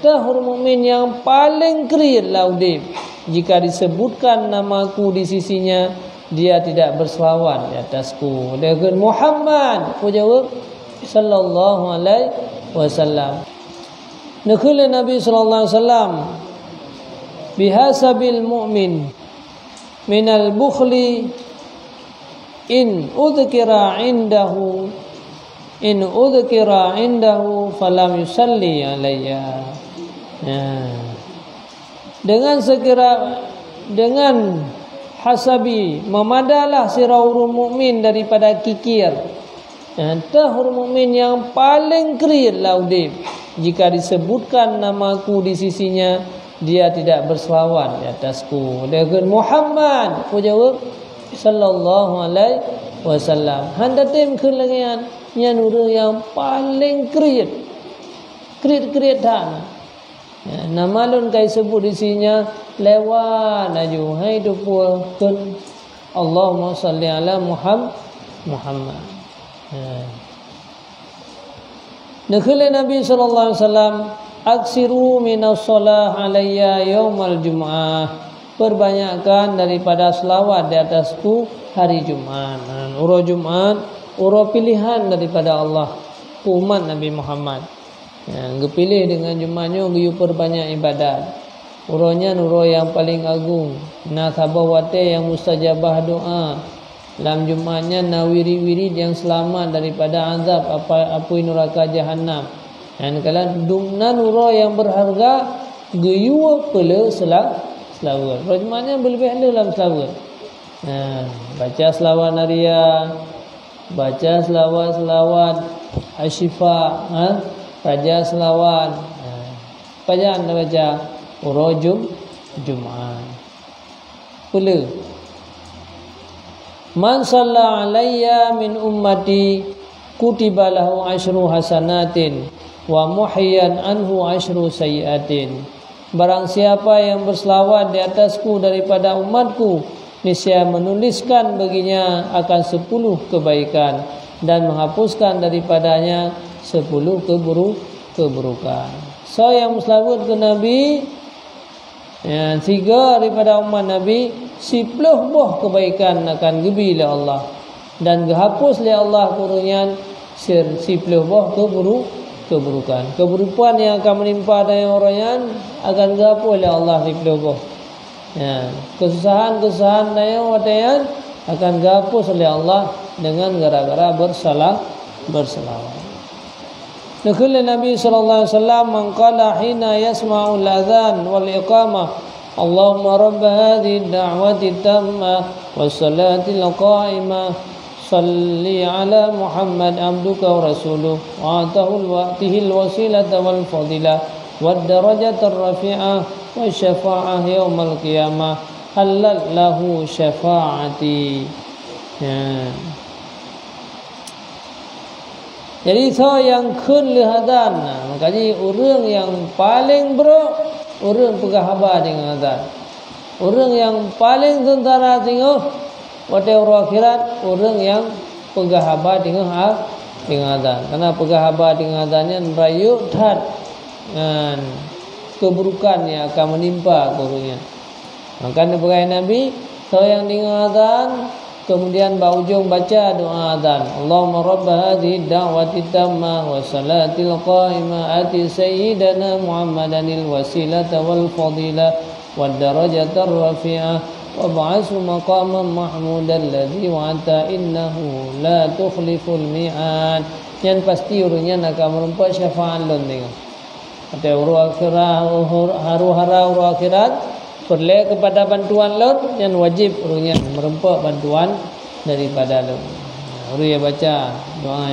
Tahur mukmin yang paling keriat laudib. Jika disebutkan namaku di sisinya, dia tidak berselawat di atasku. Dia kata Muhammad. Aku jawab sallallahu alaihi wasallam. Nakula Nabi sallallahu alaihi wasallam bihasabil mu'min minal bukhli in udhkira indahu falam yusalli alayya. Dengan hasabi memadalah siraurul mukmin daripada kikir. Tahur mukmin yang paling keriat laudib. Jika disebutkan namaku di sisinya, dia tidak berselawat di atasku. Dia kata Muhammad. Aku jawab sallallahu alaihi wasallam. Handatim kelengian yang nurul yang paling keriat dah. Nama lun kai sebut di sininya lewat aju hai tu pun Allahumma salli ala Muhammad. Nakhala Nabi sallallahu alaihi wasallam aksiru minas salah alayya yaumal jum'ah. Perbanyakkan daripada selawat di atasku hari Jumat. Urut Jumat, urut pilihan daripada Allah umat Nabi Muhammad. Gepilih dengan Jumatnya giyu perbanyak ibadat. Urutnya urut yang paling agung. Nasabah wate yang mustajabah doa. Dalam Jumatnya nawiri-wirid yang selamat daripada azab api neraka jahanam. Dan kalau dumnan urut yang berharga giyu pula selawat. Jumatnya berlebih dalam selawat. Baca selawat naria, baca selawat asyifa, baca selawat. Bacaan dah baca urut Jumat. Pula man salla alayya min ummati kutiba lahu asyru hasanatin wa muhiyyan anhu asyru sayyiatin. Barang siapa yang berselawat di atasku daripada umatku, niscaya menuliskan baginya akan 10 kebaikan dan menghapuskan daripadanya 10 keburukan. So yang berselawat ke Nabi, 3 daripada umat Nabi, 10 buah kebaikan akan gebi oleh Allah dan dihapus oleh Allah kurunyan 10 buah keburukan. Keburukan yang akan menimpa dari orang akan dihapus oleh Allah 10 buah. Kesusahan dari orang akan dihapus oleh Allah dengan gara-gara berselawat. Nakala Nabi sallallahu alaihi wasallam mengqala hina yasma'ul adzan wal iqamah Allahumma rabb hadhihi ad-da'wati tammah was salatil qa'imah salli ala Muhammad abduka wa rasuluh wa atihil wasilata wal fadilah wad darajatar rafi'ah wa syafa'ah yaumal qiyamah halal lahu syafa'ati. Jadi yang kun lihadan, makanya orang yang paling buruk orang pegah habar dengan azan. Orang yang paling tentara tengok waktu orang akhirat, orang yang pegah habar dengan azan. Karena pegah habar dengan azannya merayu tad keburukan yang akan menimpa gurunya. Makanya berkata Nabi, yang dengan azan kemudian berujung baca doa azan. Allahumma rabb hadhihi ad-da'wati tammah wa salatil qa'imah ati sayyidana Muhammadanil wasilata wal fadilah wad darajatar rafi'ah wa ba'athu maqaman mahmudan alladhi wa'ata innahu la tukhliful mi'ad. Yang pasti urutnya akan merempat syafaat lon tengok. Kata urut akhirat haru-hara urut akhirat perlu kepada bantuan lor yang wajib urutnya merempat bantuan daripada lor. Urut yang baca doa